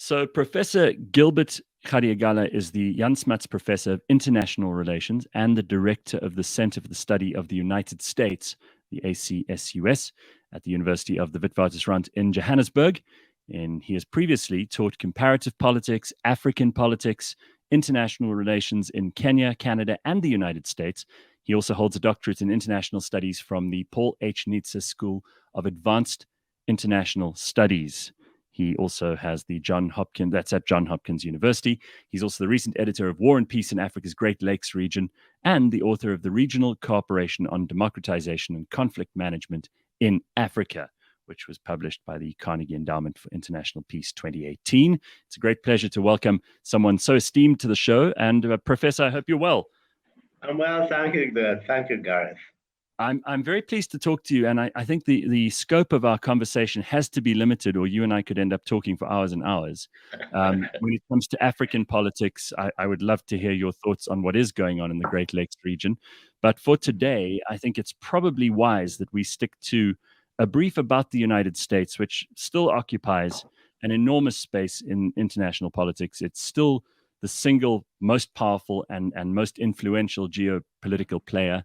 So, Professor Gilbert Khadiagala is the Jan Smuts Professor of International Relations and the Director of the Center for the Study of the United States, the ACSUS, at the University of the Witwatersrand in Johannesburg. And he has previously taught comparative politics, African politics, international relations in Kenya, Canada, and the United States. He also holds a doctorate in international studies from the Paul H. Nitze School of Advanced International Studies. He also has the Johns Hopkins University. He's also the recent editor of War and Peace in Africa's Great Lakes region and the author of the Regional Cooperation on Democratization and Conflict Management in Africa, which was published by the Carnegie Endowment for International Peace 2018. It's a great pleasure to welcome someone so esteemed to the show. And Professor, I hope you're well. I'm well, thank you, Gareth. I'm very pleased to talk to you, and I think the scope of our conversation has to be limited, or you and I could end up talking for hours and hours. When it comes to African politics, I would love to hear your thoughts on what is going on in the Great Lakes region. But for today, I think it's probably wise that we stick to a brief about the United States, which still occupies an enormous space in international politics. It's still the single most powerful and most influential geopolitical player.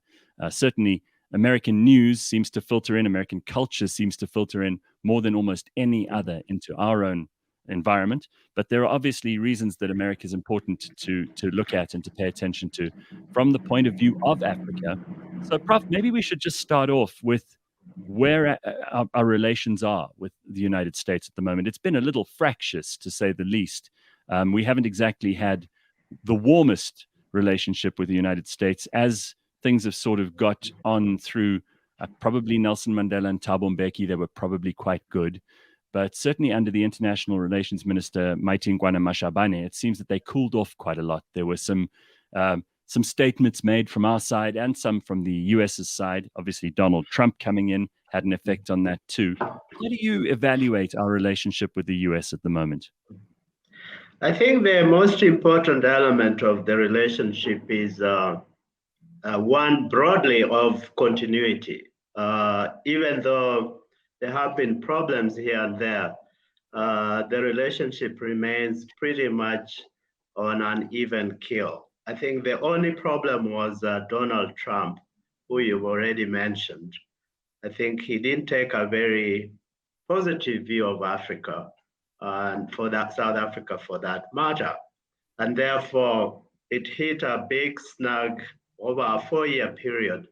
Certainly, American news seems to filter in, American culture seems to filter in more than almost any other into our own environment. But there are obviously reasons that America is important to look at and to pay attention to from the point of view of Africa. So, Prof, maybe we should just start off with where our relations are with the United States at the moment. It's been a little fractious, to say the least. We haven't exactly had the warmest relationship with the United States as things have sort of got on through probably Nelson Mandela and Thabo Mbeki. They were probably quite good. But certainly under the International Relations Minister, Maitingwana Mashabane, it seems that they cooled off quite a lot. There were some statements made from our side and some from the US's side. Obviously, Donald Trump coming in had an effect on that too. How do you evaluate our relationship with the US at the moment? I think the most important element of the relationship is one broadly of continuity. Even though there have been problems here and there, the relationship remains pretty much on an even keel. I think the only problem was Donald Trump, who you've already mentioned. I think he didn't take a very positive view of Africa, and for that, South Africa for that matter. And therefore, it hit a big snag over a 4-year period.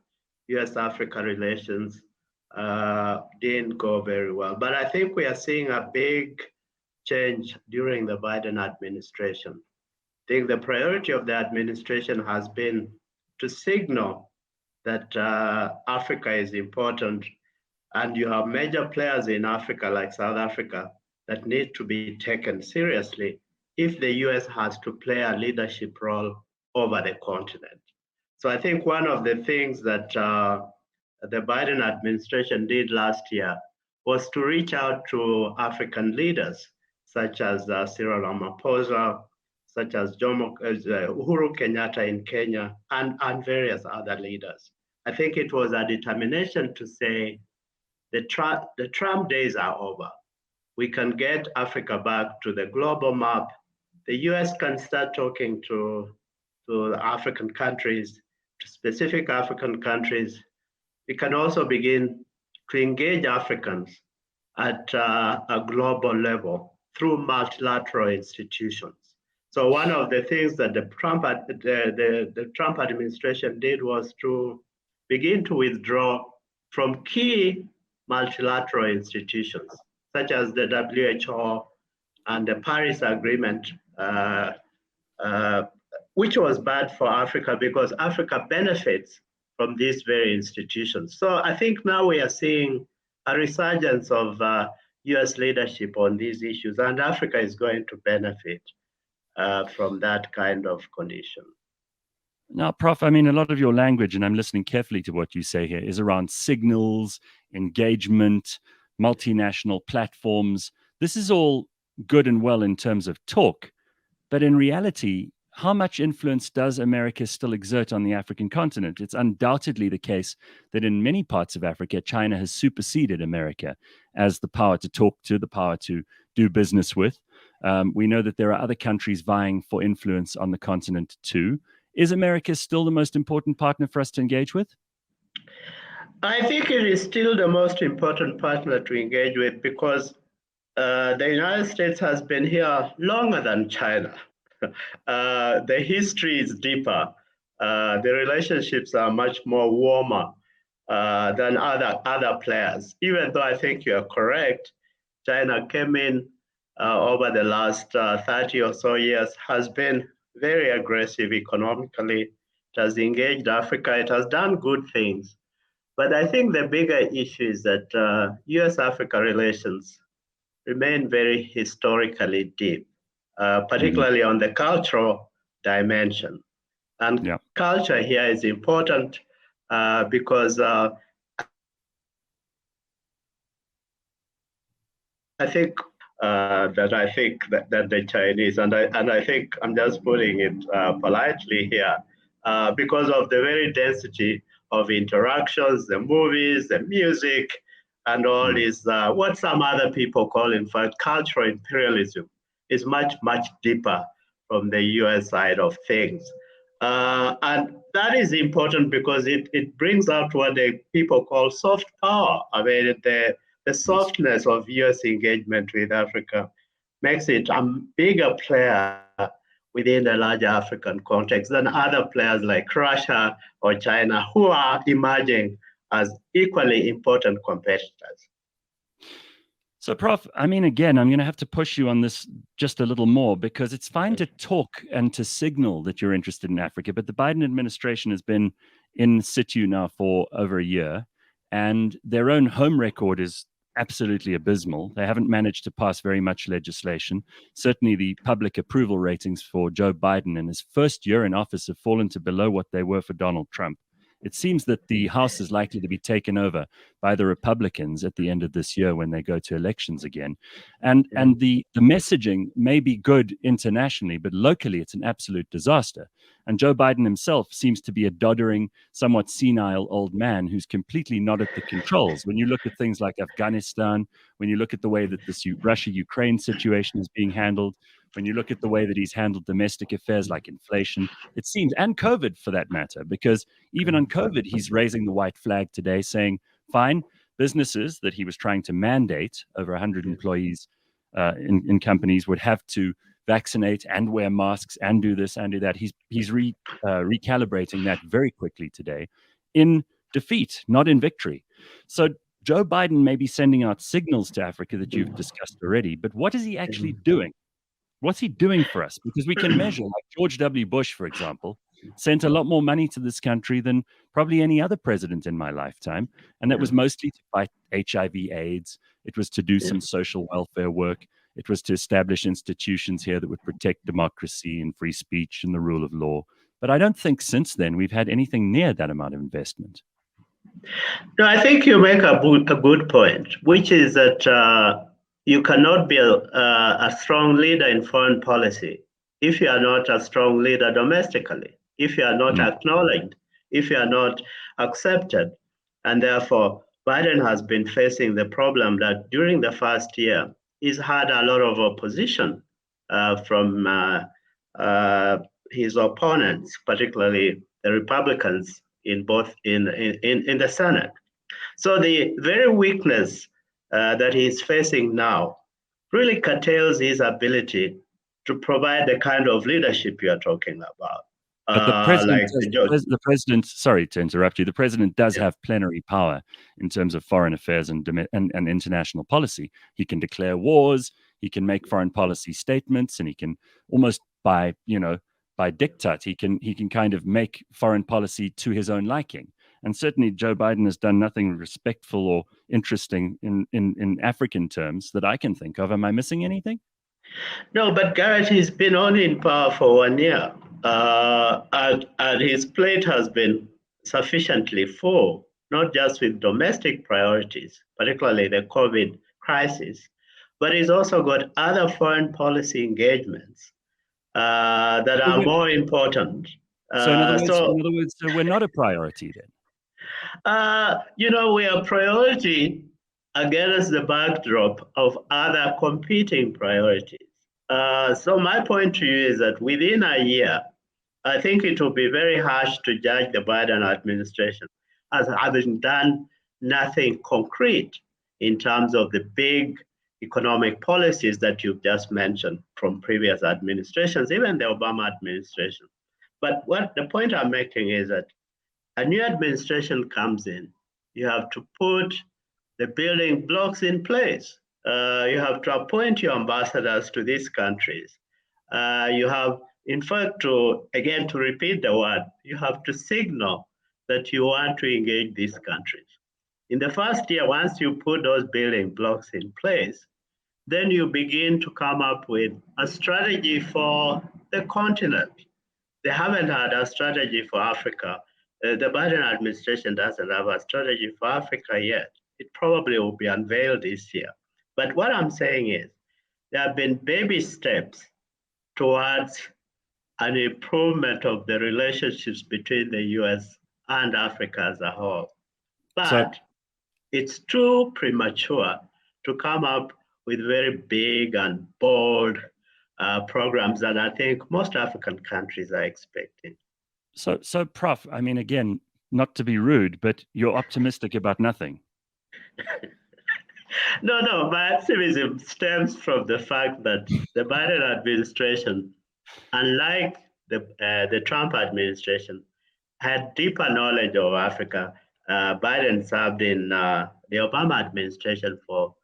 US-Africa relations didn't go very well. But I think we are seeing a big change during the Biden administration. I think the priority of the administration has been to signal that Africa is important, and you have major players in Africa like South Africa that need to be taken seriously if the US has to play a leadership role over the continent. So I think one of the things that the Biden administration did last year was to reach out to African leaders, such as Cyril Ramaphosa, such as Uhuru Kenyatta in Kenya, and various other leaders. I think it was a determination to say the Trump days are over. We can get Africa back to the global map. The US can start talking to African countries, to specific African countries. We can also begin to engage Africans at a global level through multilateral institutions. So one of the things that the Trump administration did was to begin to withdraw from key multilateral institutions, such as the WHO and the Paris Agreement, which was bad for Africa because Africa benefits from these very institutions. So I think now we are seeing a resurgence of US leadership on these issues, and Africa is going to benefit from that kind of condition. Now, Prof, I mean, a lot of your language, and I'm listening carefully to what you say here, is around signals, engagement, multinational platforms. This is all good and well in terms of talk, but in reality, how much influence does America still exert on the African continent? It's undoubtedly the case that in many parts of Africa, China has superseded America as the power to talk to, the power to do business with. We know that there are other countries vying for influence on the continent too. Is America still the most important partner for us to engage with? I think it is still the most important partner to engage with because the United States has been here longer than China. The history is deeper. The relationships are much more warmer than other players. Even though I think you are correct, China came in over the last 30 or so years, has been very aggressive economically. It has engaged Africa. It has done good things. But I think the bigger issue is that US-Africa relations remain very historically deep, particularly on the cultural dimension. And culture here is important because I think that the Chinese, and I think I'm just putting it politely here, because of the very density of interactions, the movies, the music, and all is what some other people call, in fact, cultural imperialism is much, much deeper from the US side of things. And that is important because it brings out what the people call soft power. I mean, the softness of US engagement with Africa makes it a bigger player within the larger African context than other players like Russia or China, who are emerging as equally important competitors. So, Prof, I mean, again, I'm going to have to push you on this just a little more because it's fine to talk and to signal that you're interested in Africa, but the Biden administration has been in situ now for over a year, and their own home record is absolutely abysmal. They haven't managed to pass very much legislation. Certainly, the public approval ratings for Joe Biden in his first year in office have fallen to below what they were for Donald Trump. It seems that the House is likely to be taken over by the Republicans at the end of this year when they go to elections again. And the messaging may be good internationally, but locally it's an absolute disaster. And Joe Biden himself seems to be a doddering, somewhat senile old man who's completely not at the controls. When you look at things like Afghanistan, when you look at the way that this Russia-Ukraine situation is being handled, when you look at the way that he's handled domestic affairs like inflation, it seems, and COVID for that matter, because even on COVID, he's raising the white flag today saying, fine, businesses that he was trying to mandate over 100 employees in companies would have to vaccinate and wear masks and do this and do that. He's recalibrating that very quickly today in defeat, not in victory. So Joe Biden may be sending out signals to Africa that you've discussed already, but what is he actually doing? What's he doing for us? Because we can measure, like George W. Bush, for example, sent a lot more money to this country than probably any other president in my lifetime. And that was mostly to fight HIV/AIDS. It was to do some social welfare work. It was to establish institutions here that would protect democracy and free speech and the rule of law. But I don't think since then we've had anything near that amount of investment. No, I think you make a good point, which is that you cannot be a strong leader in foreign policy if you are not a strong leader domestically, if you are not acknowledged, if you are not accepted. And therefore, Biden has been facing the problem that during the first year, he's had a lot of opposition from his opponents, particularly the Republicans in the Senate. So the very weakness that he's facing now really curtails his ability to provide the kind of leadership you're talking about. But the president, sorry to interrupt you, the president does have plenary power in terms of foreign affairs and international policy. He can declare wars, he can make foreign policy statements, and he can almost by diktat, he can kind of make foreign policy to his own liking. And certainly Joe Biden has done nothing respectful or interesting in African terms that I can think of. Am I missing anything? No, but Gareth, he's been only in power for 1 year. And his plate has been sufficiently full, not just with domestic priorities, particularly the COVID crisis, but he's also got other foreign policy engagements that are more important. So in other words, we're not a priority then? We are a priority against the backdrop of other competing priorities. So my point to you is that within a year, I think it will be very harsh to judge the Biden administration as having done nothing concrete in terms of the big economic policies that you've just mentioned from previous administrations, even the Obama administration. But what the point I'm making is that a new administration comes in, you have to put the building blocks in place. You have to appoint your ambassadors to these countries. You have, in fact, to repeat the word, you have to signal that you want to engage these countries. In the first year, once you put those building blocks in place, then you begin to come up with a strategy for the continent. They haven't had a strategy for Africa. The Biden administration doesn't have a strategy for Africa yet. It probably will be unveiled this year. But what I'm saying is there have been baby steps towards an improvement of the relationships between the US and Africa as a whole. But it's too premature to come up with very big and bold programs that I think most African countries are expecting. So, Prof, I mean, again, not to be rude, but you're optimistic about nothing. No, my optimism stems from the fact that the Biden administration, unlike the Trump administration, had deeper knowledge of Africa. Biden served in the Obama administration for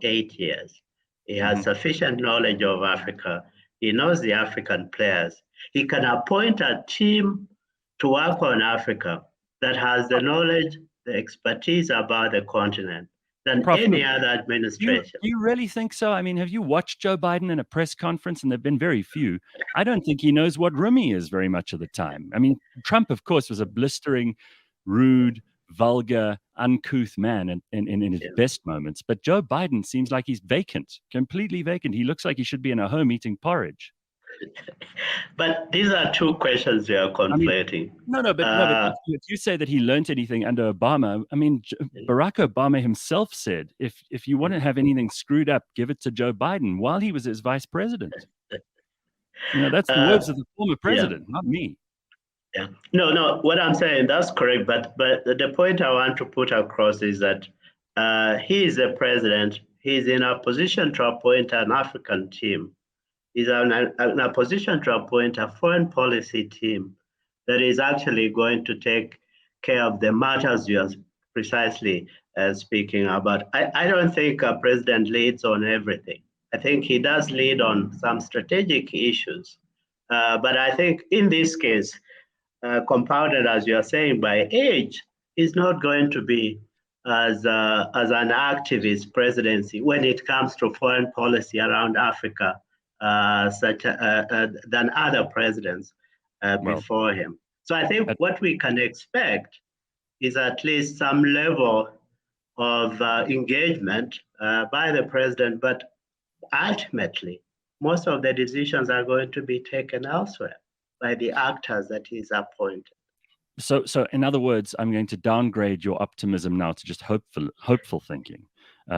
8 years. He has sufficient knowledge of Africa. He knows the African players. He can appoint a team to work on Africa that has the knowledge, the expertise about the continent than Prof, any other administration. Do you really think so? I mean, have you watched Joe Biden in a press conference? And there have been very few. I don't think he knows what room he is very much of the time. I mean, Trump, of course, was a blistering, rude, vulgar, uncouth man in his best moments. But Joe Biden seems like he's vacant, completely vacant. He looks like he should be in a home eating porridge. But these are two questions you are conflating. I mean, but if you say that he learned anything under Obama, I mean, Barack Obama himself said, if you want to have anything screwed up, give it to Joe Biden while he was his vice president. That's the words of the former president, not me. Yeah. No, what I'm saying, that's correct. But the point I want to put across is that he is the president. He's in a position to appoint an African team. He's in a position to appoint a foreign policy team that is actually going to take care of the matters you are precisely speaking about. I don't think a president leads on everything. I think he does lead on some strategic issues. But I think in this case, compounded, as you are saying, by age, is not going to be as an activist presidency when it comes to foreign policy around Africa, than other presidents before him. So I think what we can expect is at least some level of engagement by the president, but ultimately, most of the decisions are going to be taken elsewhere by the actors that he's appointed. So in other words, I'm going to downgrade your optimism now to just hopeful thinking.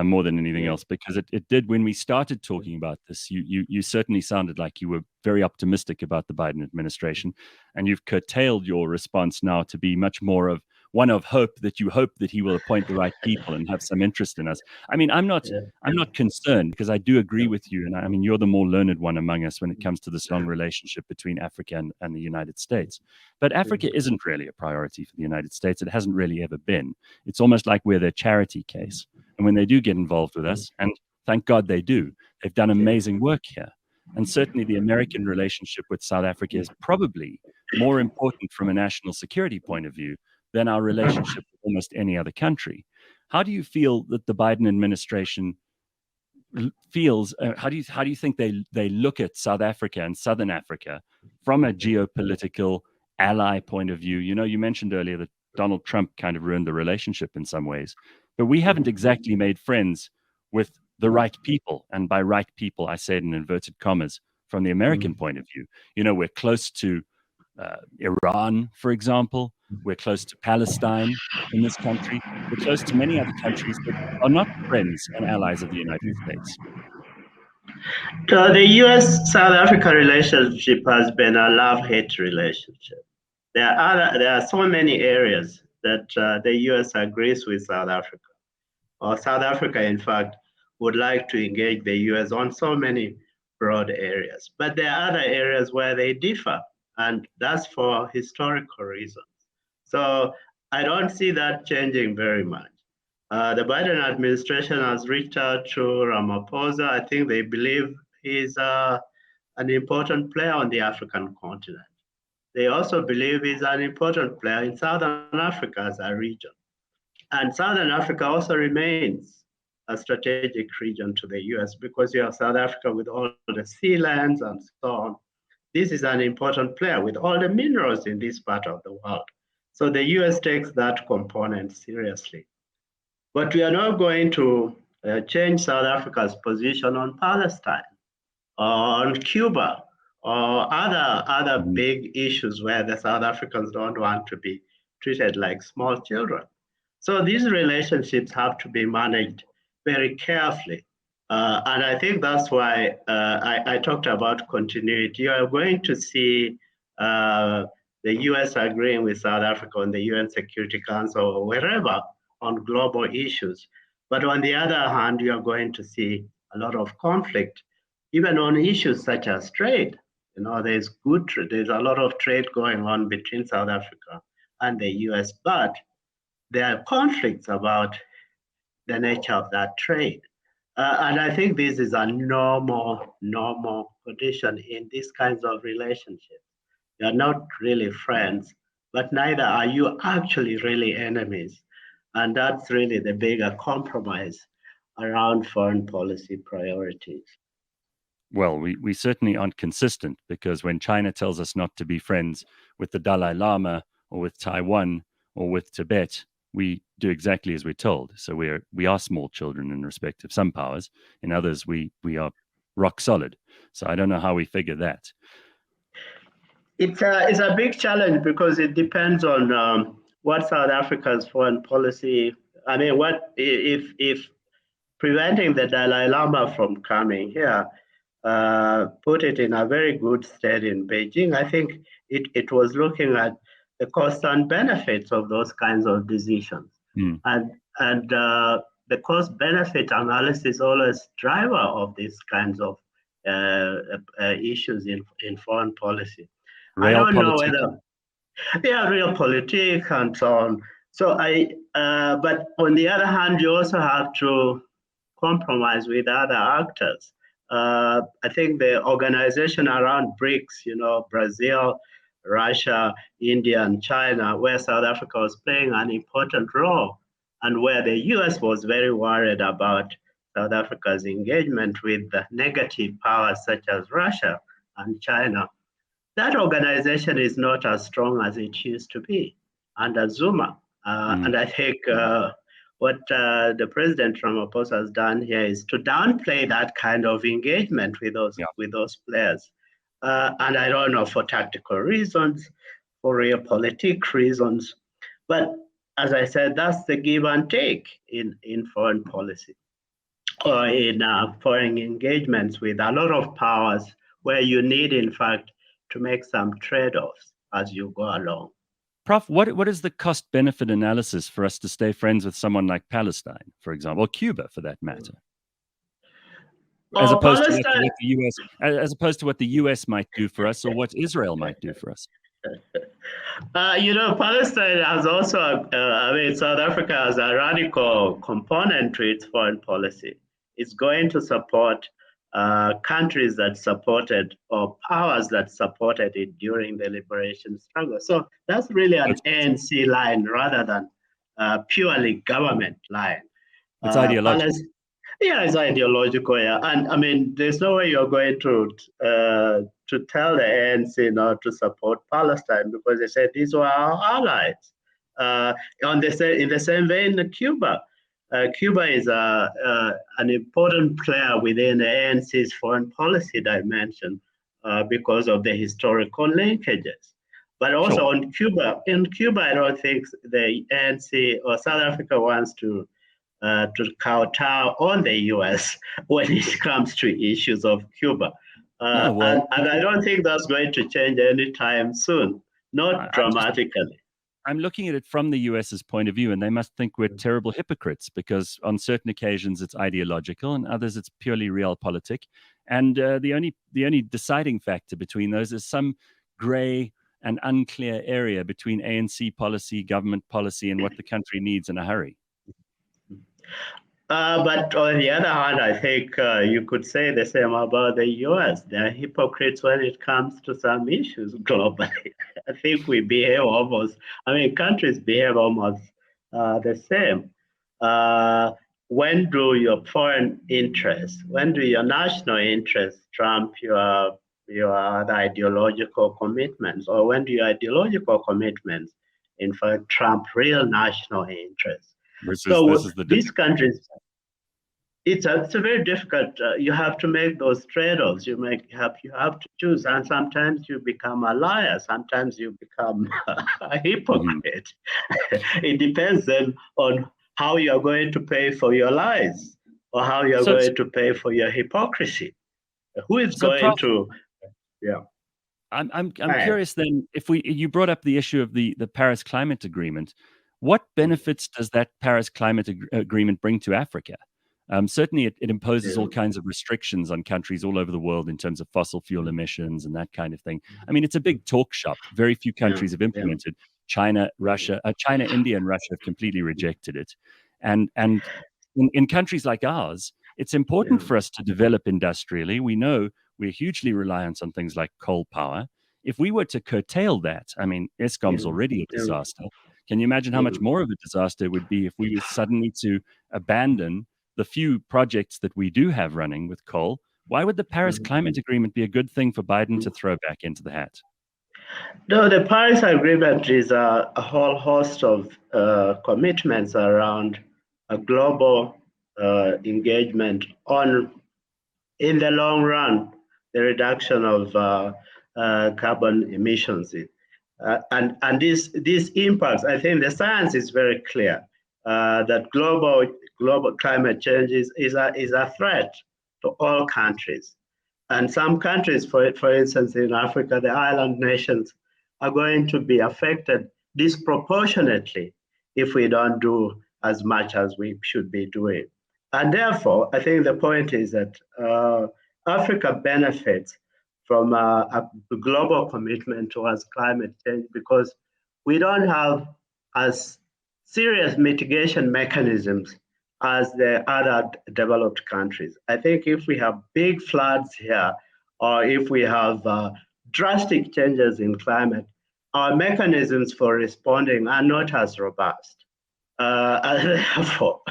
More than anything else, because it did, when we started talking about this, you certainly sounded like you were very optimistic about the Biden administration, and you've curtailed your response now to be much more of one of hope that you hope that he will appoint the right people and have some interest in us. I mean, I'm not concerned, because I do agree with you, and I mean, you're the more learned one among us when it comes to this long relationship between Africa and the United States. But Africa isn't really a priority for the United States. It hasn't really ever been. It's almost like we're their charity case. And when they do get involved with us, and thank God they do, they've done amazing work here. And certainly the American relationship with South Africa is probably more important from a national security point of view than our relationship with almost any other country. How do you feel that the Biden administration feels? How do you think they look at South Africa and Southern Africa from a geopolitical ally point of view? You mentioned earlier that Donald Trump kind of ruined the relationship in some ways, but we haven't exactly made friends with the right people. And by right people, I say it in inverted commas, from the American point of view. We're close to Iran, for example. We're close to Palestine in this country. We're close to many other countries that are not friends and allies of the United States. So the U.S.-South Africa relationship has been a love-hate relationship. There are so many areas that the U.S. agrees with South Africa, or South Africa, in fact, would like to engage the U.S. on so many broad areas. But there are other areas where they differ, and that's for historical reasons. So I don't see that changing very much. The Biden administration has reached out to Ramaphosa. I think they believe he's an important player on the African continent. They also believe he's an important player in Southern Africa as a region. And Southern Africa also remains a strategic region to the US because you have South Africa with all the sea lands and so on. This is an important player with all the minerals in this part of the world. So the US takes that component seriously. But we are not going to change South Africa's position on Palestine or on Cuba or other big issues where the South Africans don't want to be treated like small children. So these relationships have to be managed very carefully. And I think that's why I talked about continuity. You are going to see the US agreeing with South Africa on the UN Security Council or wherever on global issues. But on the other hand, you are going to see a lot of conflict, even on issues such as trade. You know, there's a lot of trade going on between South Africa and the US, but there are conflicts about the nature of that trade. And I think this is a normal condition in these kinds of relationships. You're not really friends, but neither are you actually really enemies. And that's really the bigger compromise around foreign policy priorities. Well, we certainly aren't consistent, because when China tells us not to be friends with the Dalai Lama or with Taiwan or with Tibet, we do exactly as we're told. So we are small children in respect of some powers. In others, we are rock solid. So I don't know how we figure that. It's a big challenge because it depends on what South Africa's foreign policy. I mean, what if preventing the Dalai Lama from coming here put it in a very good state in Beijing? I think it was looking at the cost and benefits of those kinds of decisions, and the cost benefit analysis is always driver of these kinds of issues in foreign policy. I don't know whether realpolitik and so on. So but on the other hand, you also have to compromise with other actors. I think the organization around BRICS, you know, Brazil, Russia, India, and China, where South Africa was playing an important role, and where the US was very worried about South Africa's engagement with the negative powers such as Russia and China. That organization is not as strong as it used to be under Zuma. And I think what the President Ramaphosa has done here is to downplay that kind of engagement with those players. And I don't know, for tactical reasons, for realpolitik reasons. But as I said, that's the give and take in foreign policy or in foreign engagements with a lot of powers, where you need, in fact, to make some trade-offs as you go along. Prof, what is the cost-benefit analysis for us to stay friends with someone like Palestine, for example, or Cuba, for that matter, as opposed to what the US might do for us, or what Israel might do for us? Palestine has also, South Africa has a radical component to its foreign policy. It's going to support countries that supported, or powers that supported it during the liberation struggle. So that's really an ANC line rather than purely government line. It's ideological. It's ideological, yeah. And I mean, there's no way you're going to tell the ANC not to support Palestine, because they said these were our allies. In the same vein, Cuba. Cuba is an important player within the ANC's foreign policy dimension because of the historical linkages. But also in Cuba, I don't think the ANC or South Africa wants to to kowtow on the US when it comes to issues of Cuba. And I don't think that's going to change anytime soon, not dramatically. I'm looking at it from the US's point of view, and they must think we're terrible hypocrites because on certain occasions it's ideological, and others it's purely realpolitik. And the only deciding factor between those is some gray and unclear area between ANC policy, government policy, and what the country needs in a hurry. But on the other hand, I think you could say the same about the US. They're hypocrites when it comes to some issues globally. I think we behave countries behave almost the same. When do your foreign interests, when do your national interests trump your other ideological commitments, or when do your ideological commitments, in fact, trump real national interests? These countries, it's a very difficult. You have to make those trade-offs. You have to choose, and sometimes you become a liar. Sometimes you become a hypocrite. It depends then on how you are going to pay for your lies, or how you are going to pay for your hypocrisy. Who is going to? Yeah. I'm curious then, you brought up the issue of the Paris Climate Agreement. What benefits does that Paris Climate Agreement bring to Africa? Certainly, it imposes all kinds of restrictions on countries all over the world in terms of fossil fuel emissions and that kind of thing. I mean, it's a big talk shop. Very few countries have implemented. China, India, and Russia have completely rejected it. And in countries like ours, it's important for us to develop industrially. We know we're hugely reliant on things like coal power. If we were to curtail that, I mean, Eskom's already a disaster. Can you imagine how much more of a disaster it would be if we were suddenly to abandon the few projects that we do have running with coal? Why would the Paris Climate Agreement be a good thing for Biden to throw back into the hat? No, the Paris Agreement is a whole host of commitments around a global engagement on, in the long run, the reduction of carbon emissions. And these impacts, I think the science is very clear that global climate change is a threat to all countries. And some countries, for instance, in Africa, the island nations are going to be affected disproportionately if we don't do as much as we should be doing. And therefore, I think the point is that Africa benefits from a global commitment towards climate change because we don't have as serious mitigation mechanisms as the other developed countries. I think if we have big floods here, or if we have drastic changes in climate, our mechanisms for responding are not as robust. And therefore,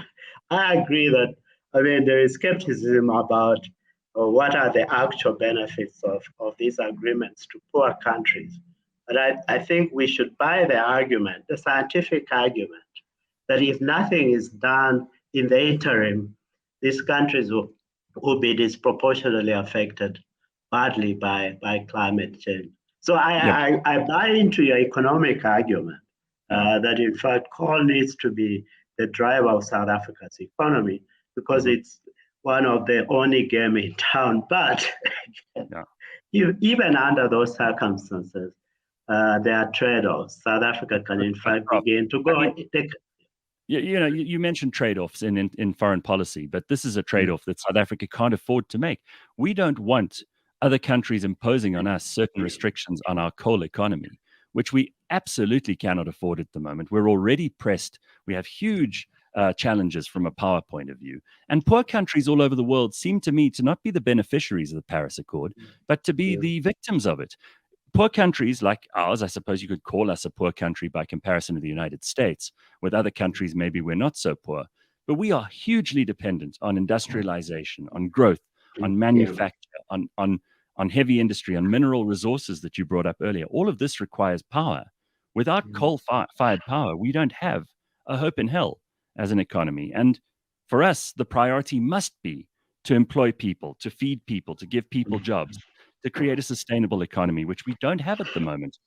I agree that, there is skepticism about what are the actual benefits of these agreements to poor countries. But I think we should buy the argument, the scientific argument, that if nothing is done in the interim, these countries will be disproportionately affected badly by climate change. So I buy into your economic argument that in fact coal needs to be the driver of South Africa's economy because it's one of the only game in town. But even under those circumstances, there are trade-offs. South Africa can in fact begin to go. You mentioned trade-offs in foreign policy, but this is a trade-off that South Africa can't afford to make. We don't want other countries imposing on us certain restrictions on our coal economy, which we absolutely cannot afford at the moment. We're already pressed. We have huge challenges from a power point of view. And poor countries all over the world seem to me to not be the beneficiaries of the Paris Accord, but to be the victims of it. Poor countries like ours, I suppose you could call us a poor country by comparison to the United States. With other countries, maybe we're not so poor. But we are hugely dependent on industrialization, on growth, on manufacture, on heavy industry, on mineral resources that you brought up earlier. All of this requires power. Without coal-fired power, we don't have a hope in hell as an economy. And for us, the priority must be to employ people, to feed people, to give people jobs, to create a sustainable economy, which we don't have at the moment.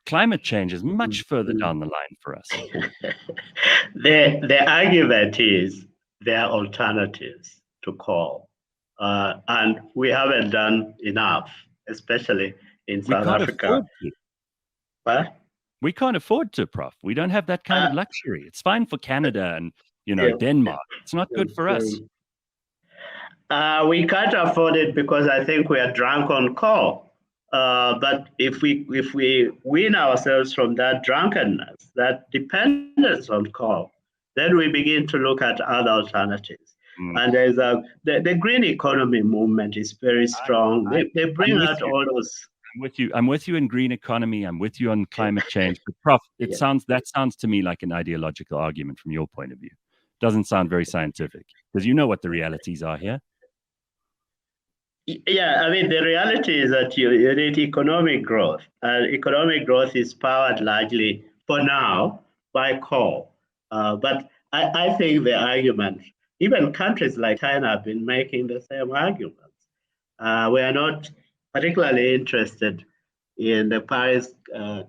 Climate change is much further down the line for us. The argument is there are alternatives to coal. And we haven't done enough, especially in We South can't Africa. afford to. What? We can't afford to, Prof. We don't have that kind of luxury. It's fine for Canada and, Yeah. Denmark. It's not good for us. We can't afford it because I think we are drunk on coal. But if we wean ourselves from that drunkenness, that dependence on coal, then we begin to look at other alternatives. And there's the green economy movement is very strong. They bring out all those. I'm with you in green economy. I'm with you on climate change. But Prof, that sounds to me like an ideological argument from your point of view. Doesn't sound very scientific, because you know what the realities are here. Yeah, I mean, the reality is that you need economic growth. Economic growth is powered largely, for now, by coal. But I think the argument, even countries like China have been making the same arguments. We are not particularly interested in the Paris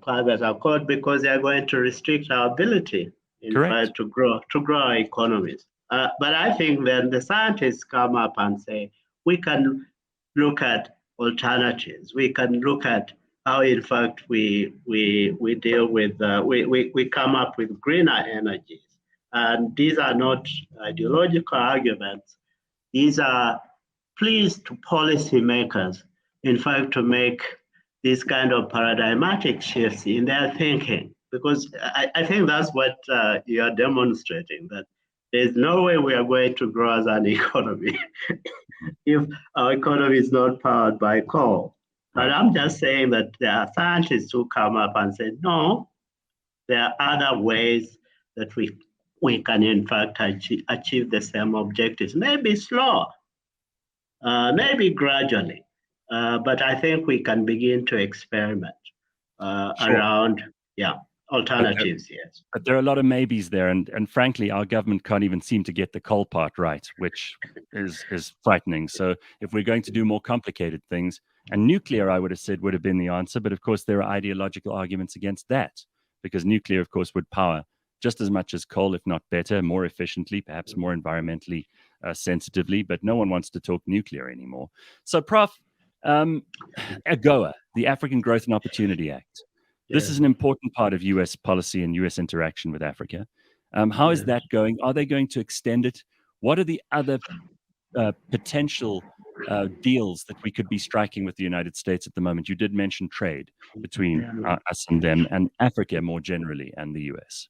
Climate Accord because they are going to restrict our ability, in fact, to grow our economies. But I think then the scientists come up and say, we can look at alternatives. We can look at how, in fact, we deal with, we come up with greener energies. And these are not ideological arguments. These are pleas to policymakers, in fact, to make these kind of paradigmatic shifts in their thinking. Because I think that's what you are demonstrating, that there's no way we are going to grow as an economy if our economy is not powered by coal. But I'm just saying that there are scientists who come up and say, no, there are other ways that we can, in fact, achieve the same objectives. Maybe slower, maybe gradually, but I think we can begin to experiment around, alternatives, yes. But there are a lot of maybes there, and frankly, our government can't even seem to get the coal part right, which is frightening. So if we're going to do more complicated things, and nuclear, I would have said, would have been the answer, but of course there are ideological arguments against that, because nuclear, of course, would power just as much as coal, if not better, more efficiently, perhaps more environmentally sensitively, but no one wants to talk nuclear anymore. So, Prof, AGOA, the African Growth and Opportunity Act. This is an important part of U.S. policy and U.S. interaction with Africa. How is that going? Are they going to extend it? What are the other potential deals that we could be striking with the United States at the moment? You did mention trade between us and them, and Africa more generally, and the U.S.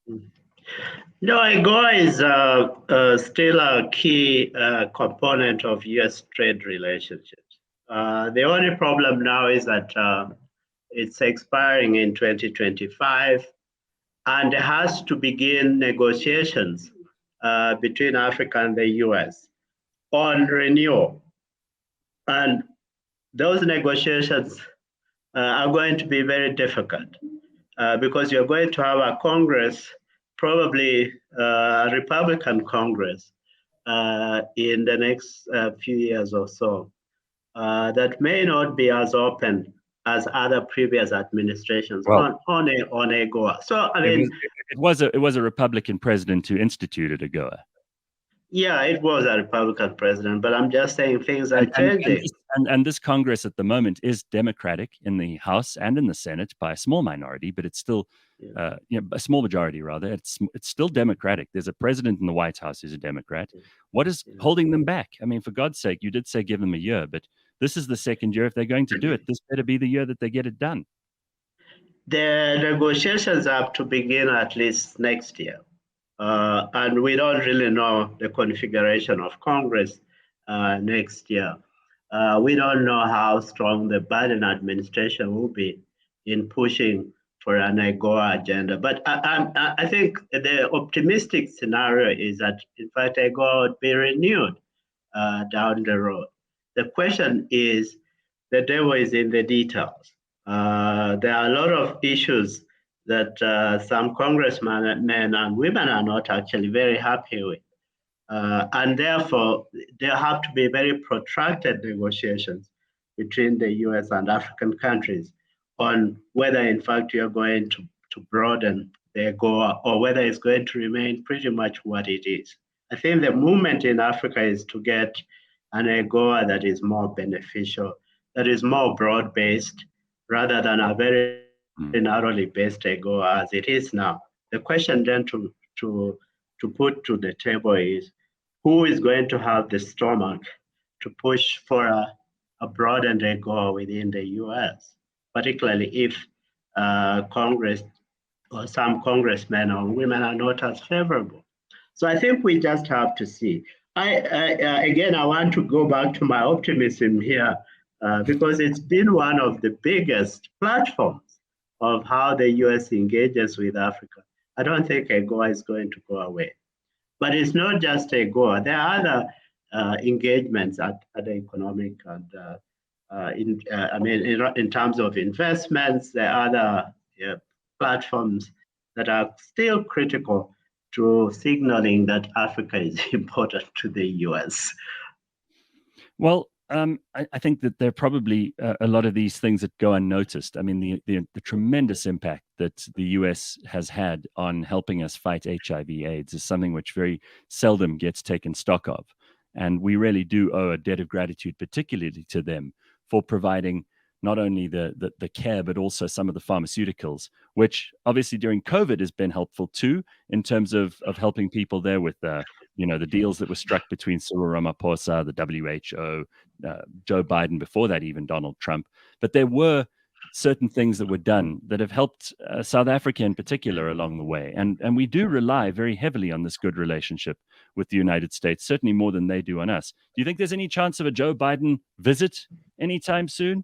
No, AGOA is still a key component of U.S. trade relationships. The only problem now is that it's expiring in 2025, and there has to begin negotiations between Africa and the US on renewal. And those negotiations are going to be very difficult because you're going to have a Congress, probably a Republican Congress, in the next few years or so, that may not be as open as other previous administrations on AGOA. So I mean, it was a Republican president who instituted AGOA. Yeah, it was a Republican president, but I'm just saying things are changing. And this Congress at the moment is Democratic in the House and in the Senate by a small minority, but it's still a small majority rather. It's still Democratic. There's a president in the White House who's a Democrat. What is holding them back? I mean, for God's sake, you did say give them a year, but this is the second year. If they're going to do it, this better be the year that they get it done. The negotiations have to begin at least next year. And we don't really know the configuration of Congress next year. We don't know how strong the Biden administration will be in pushing for an AGOA agenda. But I think the optimistic scenario is that, in fact, AGOA would be renewed down the road. The question is, the devil is in the details. There are a lot of issues that some congressmen and women are not actually very happy with. And therefore, there have to be very protracted negotiations between the US and African countries on whether, in fact, you're going to broaden the AGOA or whether it's going to remain pretty much what it is. I think the movement in Africa is to get an AGOA that is more beneficial, that is more broad-based, rather than a very narrowly based AGOA as it is now. The question then to put to the table is, who is going to have the stomach to push for a broadened AGOA within the US, particularly if Congress or some congressmen or women are not as favorable. So I think we just have to see. Again, I want to go back to my optimism here because it's been one of the biggest platforms of how the US engages with Africa. I don't think AGOA is going to go away. But it's not just AGOA. There are other engagements at the economic and in terms of investments, there are other platforms that are still critical to signaling that Africa is important to the US. Well, I think that there are probably a lot of these things that go unnoticed. I mean, the tremendous impact that the US has had on helping us fight HIV/AIDS is something which very seldom gets taken stock of. And we really do owe a debt of gratitude, particularly to them, for providing not only the care, but also some of the pharmaceuticals, which obviously during COVID has been helpful too, in terms of helping people there with the deals that were struck between Cyril Ramaphosa, the WHO, Joe Biden, before that even Donald Trump. But there were certain things that were done that have helped South Africa in particular along the way. And we do rely very heavily on this good relationship with the United States, certainly more than they do on us. Do you think there's any chance of a Joe Biden visit anytime soon?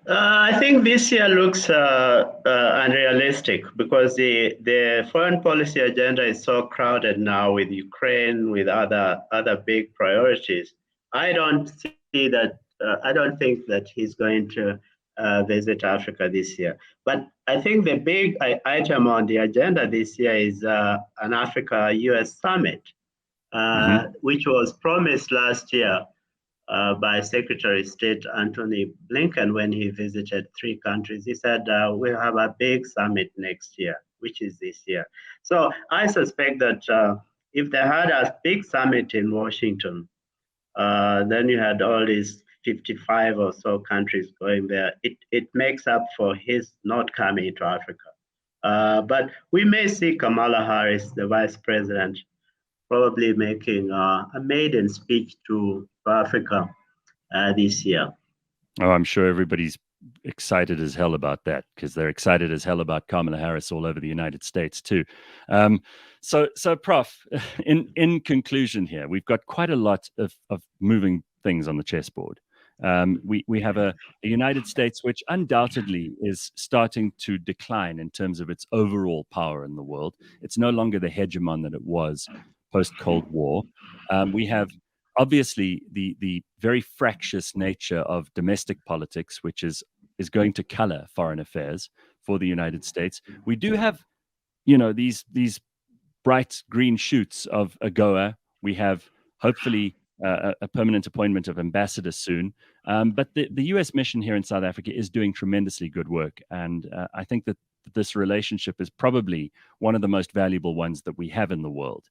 I think this year looks unrealistic because the foreign policy agenda is so crowded now with Ukraine, with other big priorities. I don't see that. I don't think that he's going to visit Africa this year. But I think the big item on the agenda this year is an Africa-US summit, which was promised last year by Secretary of State Antony Blinken when he visited 3 countries. He said, we'll have a big summit next year, which is this year. So I suspect that if they had a big summit in Washington, then you had all these 55 or so countries going there. It makes up for his not coming to Africa. But we may see Kamala Harris, the vice president, probably making a maiden speech to Africa this year. Oh, I'm sure everybody's excited as hell about that because they're excited as hell about Kamala Harris all over the United States too. So Prof, in conclusion here, we've got quite a lot of moving things on the chessboard. We have a United States which undoubtedly is starting to decline in terms of its overall power in the world. It's no longer the hegemon that it was post-Cold War. We have obviously the very fractious nature of domestic politics, which is going to color foreign affairs for the United States. We do have, these bright green shoots of AGOA. We have hopefully a permanent appointment of ambassador soon. But the U.S. mission here in South Africa is doing tremendously good work. And I think that this relationship is probably one of the most valuable ones that we have in the world.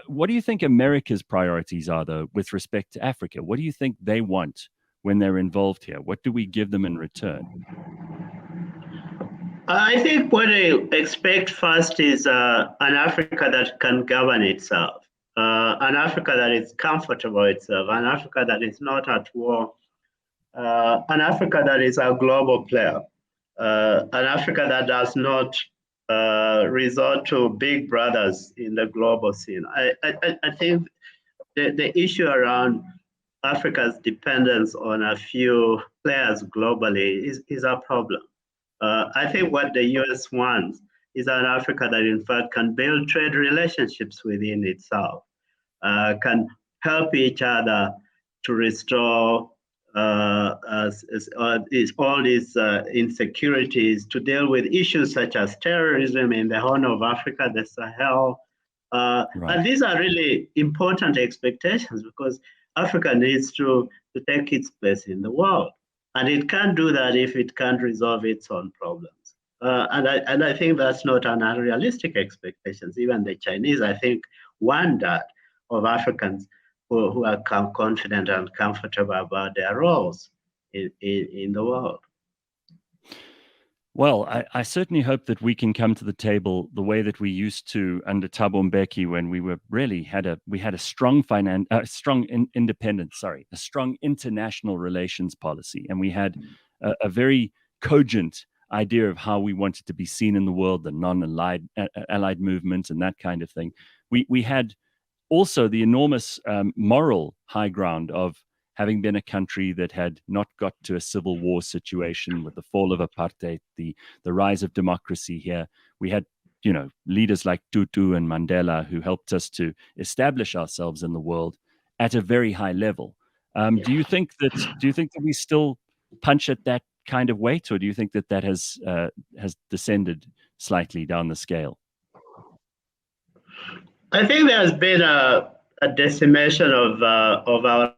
What do you think America's priorities are, though, with respect to Africa? What do you think they want when they're involved here? What do we give them in return? I think what they expect first is an Africa that can govern itself, an Africa that is comfortable itself, an Africa that is not at war, an Africa that is a global player, an Africa that does not resort to big brothers in the global scene. I think the issue around Africa's dependence on a few players globally is a problem. I think what the US wants is an Africa that in fact can build trade relationships within itself, can help each other to restore all these insecurities, to deal with issues such as terrorism in the Horn of Africa, the Sahel. Right. And these are really important expectations because Africa needs to take its place in the world. And it can't do that if it can't resolve its own problems. And I think that's not an unrealistic expectation. Even the Chinese, I think, one-third of Africans who are confident and comfortable about their roles in the world. Well, I certainly hope that we can come to the table the way that we used to under Thabo Mbeki, when we were really had a strong a strong international relations policy, and we had a very cogent idea of how we wanted to be seen in the world, the non-allied allied movement and that kind of thing. We had also the enormous moral high ground of having been a country that had not got to a civil war situation with the fall of apartheid, the rise of democracy here. We had, leaders like Tutu and Mandela who helped us to establish ourselves in the world at a very high level. Do you think that we still punch at that kind of weight, or do you think that has descended slightly down the scale? I think there's been a decimation of our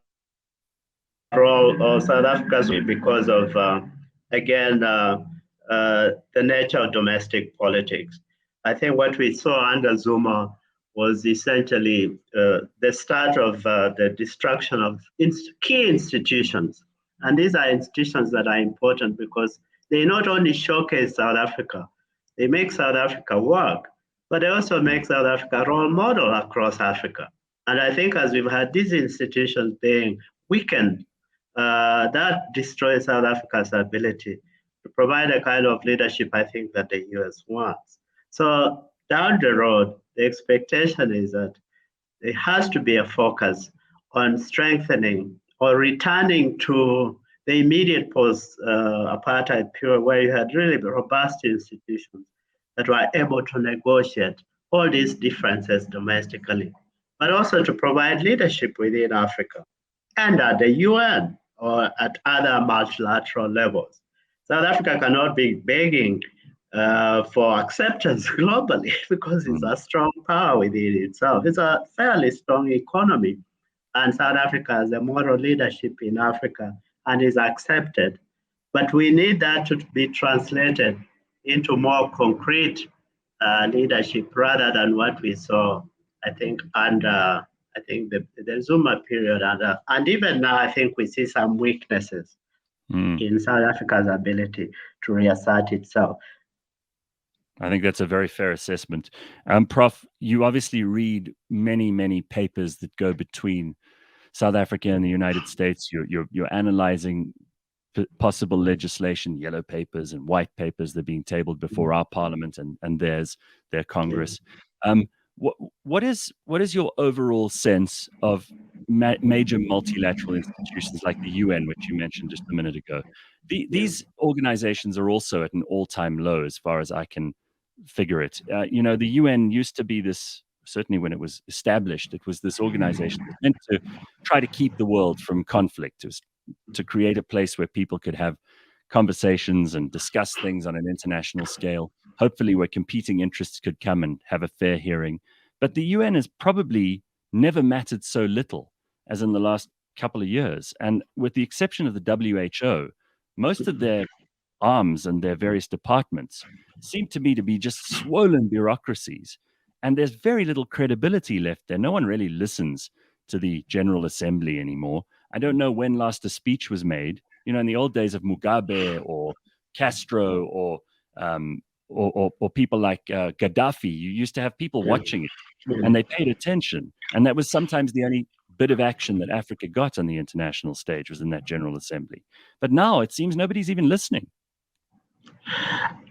role of South Africa because of, again, the nature of domestic politics. I think what we saw under Zuma was essentially the start of the destruction of key institutions. And these are institutions that are important because they not only showcase South Africa, they make South Africa work, but they also make South Africa a role model across Africa. And I think as we've had these institutions being weakened, that destroys South Africa's ability to provide a kind of leadership I think that the US wants. So down the road, the expectation is that there has to be a focus on strengthening or returning to the immediate post-apartheid period, where you had really robust institutions that were able to negotiate all these differences domestically, but also to provide leadership within Africa and at the UN or at other multilateral levels. South Africa cannot be begging for acceptance globally because it's a strong power within itself. It's a fairly strong economy, and South Africa has a moral leadership in Africa and is accepted. But we need that to be translated into more concrete leadership rather than what we saw, I think, under the Zuma period. And even now, I think we see some weaknesses in South Africa's ability to reassert itself. I think that's a very fair assessment. Prof, you obviously read many, many papers that go between South Africa and the United States. You're analyzing possible legislation, yellow papers and white papers that are being tabled before our parliament and their Congress. What is your overall sense of major multilateral institutions like the UN, which you mentioned just a minute ago? These organizations are also at an all-time low, as far as I can figure it. The UN used to be this, certainly when it was established, it was this organization that meant to try to keep the world from conflict. It was to create a place where people could have conversations and discuss things on an international scale, hopefully where competing interests could come and have a fair hearing. But the UN has probably never mattered so little as in the last couple of years. And with the exception of the WHO, most of their arms and their various departments seem to me to be just swollen bureaucracies. And there's very little credibility left there. No one really listens to the General Assembly anymore. I don't know when last a speech was made. In the old days of Mugabe or Castro or people like Gaddafi, you used to have people watching it and they paid attention. And that was sometimes the only bit of action that Africa got on the international stage was in that General Assembly. But now it seems nobody's even listening.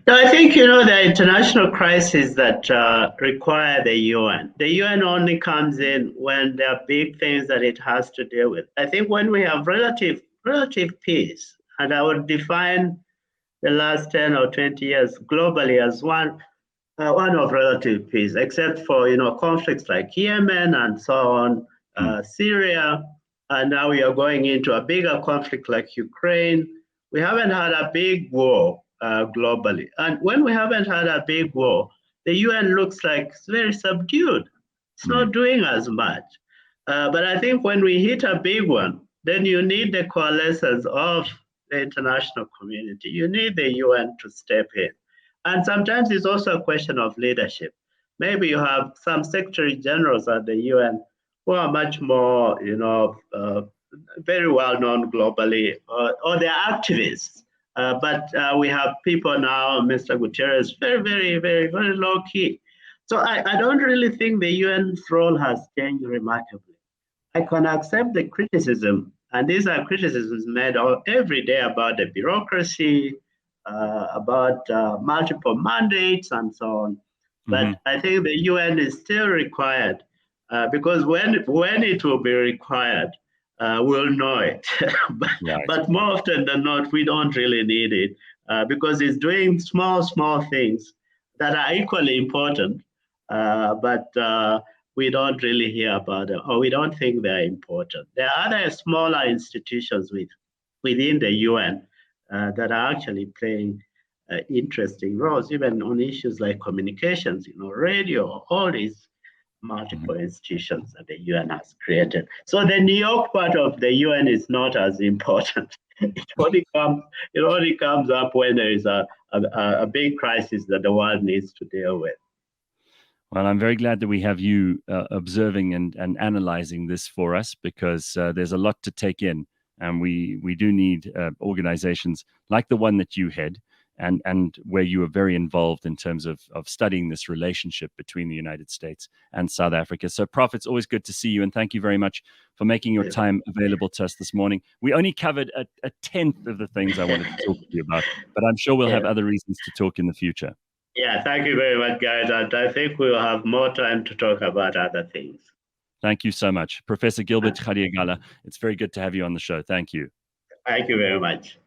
No, I think, the international crises that require the UN. The UN only comes in when there are big things that it has to deal with. I think when we have relative peace, and I would define the last 10 or 20 years globally as one of relative peace, except for, conflicts like Yemen and so on, Syria, and now we are going into a bigger conflict like Ukraine. We haven't had a big war globally. And when we haven't had a big war, the UN looks like it's very subdued. It's not doing as much. But I think when we hit a big one, then you need the coalescence of the international community. You need the UN to step in. And sometimes it's also a question of leadership. maybe you have some secretary generals at the UN who are much more, very well known globally, or they're activists. But we have people now, Mr. Guterres, very, very, very, very low key. So I don't really think the UN's role has changed remarkably. I can accept the criticism, and these are criticisms made every day about the bureaucracy, about multiple mandates, and so on. But I think the UN is still required because when it will be required, we'll know it. But more often than not, we don't really need it because it's doing small things that are equally important, but we don't really hear about them, or we don't think they're important. There are other smaller institutions within the UN that are actually playing interesting roles, even on issues like communications, radio, all these multiple institutions that the UN has created. So the New York part of the UN is not as important. It only comes up when there is a big crisis that the world needs to deal with. Well, I'm very glad that we have you observing and analyzing this for us, because there's a lot to take in, and we do need organizations like the one that you head, and where you are very involved in terms of studying this relationship between the United States and South Africa. So, Prof, it's always good to see you, and thank you very much for making your time available to us this morning. We only covered a tenth of the things I wanted to talk to you about, but I'm sure we'll have other reasons to talk in the future. Yeah, thank you very much, guys. And I think we'll have more time to talk about other things. Thank you so much. Professor Gilbert Khadiagala, it's very good to have you on the show. Thank you. Thank you very much.